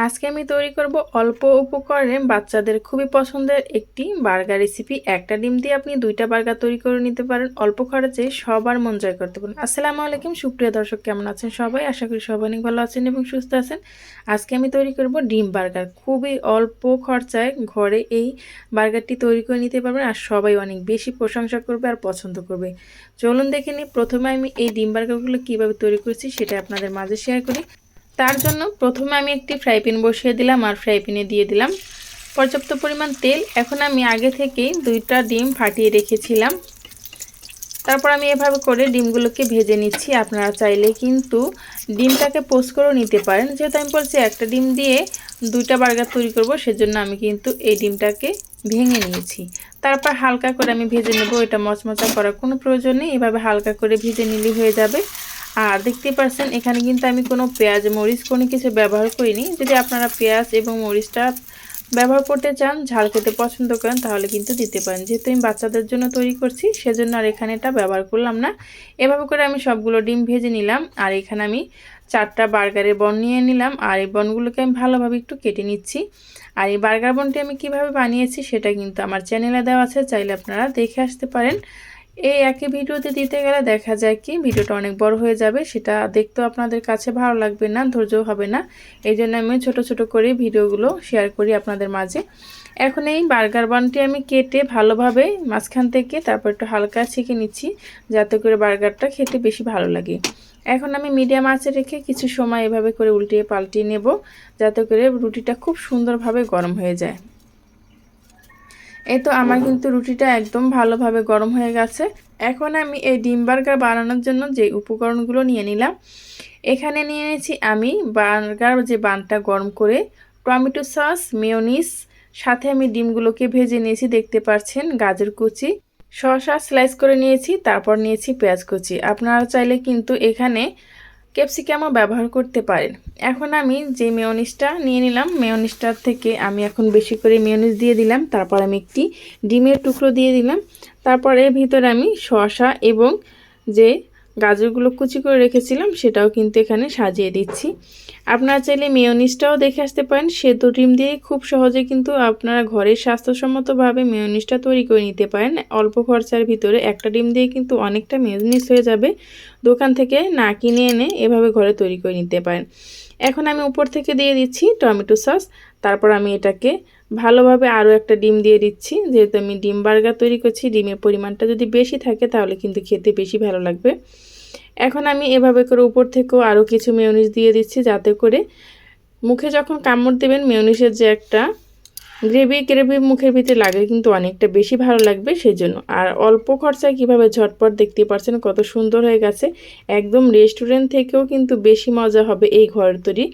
আজকে আমি তৈরি করব অল্প উপকরণে বাচ্চাদের খুবই পছন্দের একটি বার্গার রেসিপি। একটা ডিম দিয়ে আপনি দুইটা বার্গার তৈরি করে নিতে পারেন অল্প খরচে, সবার মন জয় করতে পারেন। আসসালামু আলাইকুম সুপ্রিয় দর্শক, কেমন আছেন সবাই? আশা করি সবাই অনেক ভালো আছেন এবং সুস্থ আছেন। আজকে আমি তৈরি করব ডিম বার্গার। খুবই অল্প খরচায় ঘরে এই বার্গারটি তৈরি করে নিতে পারবেন আর সবাই অনেক বেশি প্রশংসা করবে আর পছন্দ করবে। চলুন দেখে নিই প্রথমে আমি এই ডিম বার্গারগুলো কীভাবে তৈরি করেছি সেটা আপনাদের মাঝে শেয়ার করি। তার জন্য প্রথমে আমি একটি ফ্রাই প্যান বসিয়ে দিলাম আর ফ্রাই প্যানে দিয়ে দিলাম পর্যাপ্ত পরিমাণ তেল। এখন আমি আগে থেকেই দুইটা ডিম ফাটিয়ে রেখেছিলাম। তারপর আমি এভাবে করে ডিমগুলোকে ভেজে নিচ্ছি। আপনারা চাইলে কিন্তু ডিমটাকে পোস্ট করেও নিতে পারেন। যেহেতু আমি বলছি একটা ডিম দিয়ে দুইটা বার্গার তৈরি করব, সেজন্য আমি কিন্তু এই ডিমটাকে ভেঙে নিয়েছি। তারপর হালকা করে আমি ভেজে নেব। এটা মচমচা করার কোনো প্রয়োজন নেই, এভাবে হালকা করে ভেজে নিলে হয়ে যাবে। আর দেখতে পাচ্ছেন এখানে কিন্তু আমি কোনো পেঁয়াজ মরিচ কোনো কিছু ব্যবহার করিনি। যদি আপনারা পেঁয়াজ এবং মরিচটা ব্যবহার করতে চান, ঝাল খেতে পছন্দ করেন, তাহলে কিন্তু দিতে পারেন। যেহেতু আমি বাচ্চাদের জন্য তৈরি করছি সেজন্য আর এখানে এটা ব্যবহার করলাম না। এভাবে করে আমি সবগুলো ডিম ভেজে নিলাম আর এখানে আমি 4টা বার্গারের বন নিয়ে নিলাম আর এই বনগুলোকে আমি ভালোভাবে একটু কেটে নিচ্ছি। আর এই বার্গার বনটি আমি কিভাবে বানিয়েছি সেটা কিন্তু আমার চ্যানেলে দেওয়া আছে, চাইলে আপনারা দেখে আসতে পারেন। এই একই ভিডিওতে দিতে গেলে দেখা যায় কি ভিডিওটা অনেক বড় হয়ে যাবে, সেটা দেখতেও আপনাদের কাছে ভালো লাগবে না, ধৈর্য হবে না। এই জন্য আমি ছোট ছোট করে ভিডিওগুলো শেয়ার করি আপনাদের মাঝে। এখন এই বার্গার বানটি আমি কেটে ভালোভাবে মাঝখান থেকে তারপর একটু হালকা ছেঁকে নিচ্ছি, যাতে করে বার্গারটা খেতে বেশি ভালো লাগে। এখন আমি মিডিয়াম আঁচে রেখে কিছু সময় এভাবে করে উল্টিয়ে পাল্টিয়ে নেব, যাতে করে রুটিটা খুব সুন্দরভাবে গরম হয়ে যায়। এই তো আমার কিন্তু রুটিটা একদম ভালোভাবে গরম হয়ে গেছে। এখন আমি এই ডিম বার্গার বানানোর জন্য যে উপকরণগুলো নিয়ে নিলাম, এখানে নিয়ে নিয়েছি আমি বার্গার যে বানটা গরম করে, টমেটো সস, মেয়োনিজ, সাথে আমি ডিমগুলোকে ভেজে নিয়েছি দেখতে পাচ্ছেন, গাজর কুচি, শসা স্লাইস করে নিয়েছি, তারপর নিয়েছি পেঁয়াজ কুচি। আপনারা চাইলে কিন্তু এখানে ক্যাপসিকামও ব্যবহার করতে পারেন। এখন আমি যে মেয়োনিজটা নিয়ে নিলাম, মেয়োনিজটার থেকে আমি এখন বেশি করে মেয়োনিজ দিয়ে দিলাম। তারপর আমি একটি ডিমের টুকরো দিয়ে দিলাম। তারপর এর ভিতরে আমি শসা এবং যে গাজরগুলো কুচি করে রেখেছিলাম সেটাও কিন্তু এখানে সাজিয়ে দিচ্ছি। আপনারা চাইলে মেয়োনিজটাও দেখে আসতে পারেন। সেদ্ধ ডিম দিয়ে খুব সহজে কিন্তু আপনারা ঘরে স্বাস্থ্যসম্মতভাবে মেয়োনিজটা তৈরি করে নিতে পারেন অল্প খরচার ভিতরে। একটা ডিম দিয়ে কিন্তু অনেকটা মেয়োনিজ হয়ে যাবে। দোকান থেকে না কিনে এনে এভাবে ঘরে তৈরি করে নিতে পারেন। এখন আমি উপর থেকে দিয়ে দিচ্ছি টমেটো সস। তারপর আমি এটাকে ভালোভাবে আরও একটা ডিম দিয়ে দিচ্ছি। যেহেতু আমি ডিম বার্গার তৈরি করছি, ডিমের পরিমাণটা যদি বেশি থাকে তাহলে কিন্তু খেতে বেশি ভালো লাগবে। এখন আমি এভাবে করে উপর থেকেও আরও কিছু মেয়োনিজ দিয়ে দিচ্ছি, যাতে করে মুখে যখন কামড় দেবেন মেয়োনিজের যে একটা গ্রেভি মুখের ভিতরে লাগলে কিন্তু অনেকটা বেশি ভালো লাগবে সেই জন্য। আর অল্প খরচায় কিভাবে ঝটপট দেখতে পাচ্ছেন কত সুন্দর হয়ে গেছে। একদম রেস্টুরেন্ট থেকেও কিন্তু বেশি মজা হবে এই ঘরের তৈরি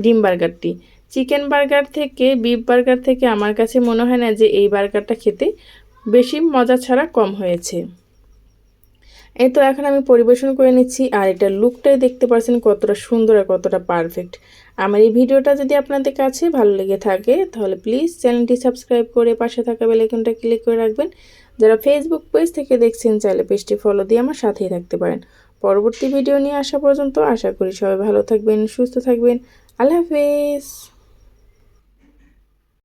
ডিম বার্গারটি। চিকেন বার্গার থেকে, বিফ বার্গার থেকে আমার কাছে মনে হয় না যে এই বার্গারটা খেতে বেশি মজা ছাড়া কম হয়েছে। এই তো এখন আমি পরিবেশন করে নিচ্ছি আর এটার লুকটাই দেখতে পাচ্ছেন কতটা সুন্দর আর কতটা পারফেক্ট। আমার এই ভিডিওটা যদি আপনাদের কাছে ভালো লেগে থাকে তাহলে প্লিজ চ্যানেলটি সাবস্ক্রাইব করে পাশে থাকা বেল আইকনটা ক্লিক করে রাখবেন। যারা ফেসবুক পেজ থেকে দেখছেন চাইলে পেজটি ফলো দিয়ে আমার সাথেই থাকতে পারেন। পরবর্তী ভিডিও নিয়ে আসা পর্যন্ত আশা করি সবাই ভালো থাকবেন, সুস্থ থাকবেন। আল্লাহ হাফেজ।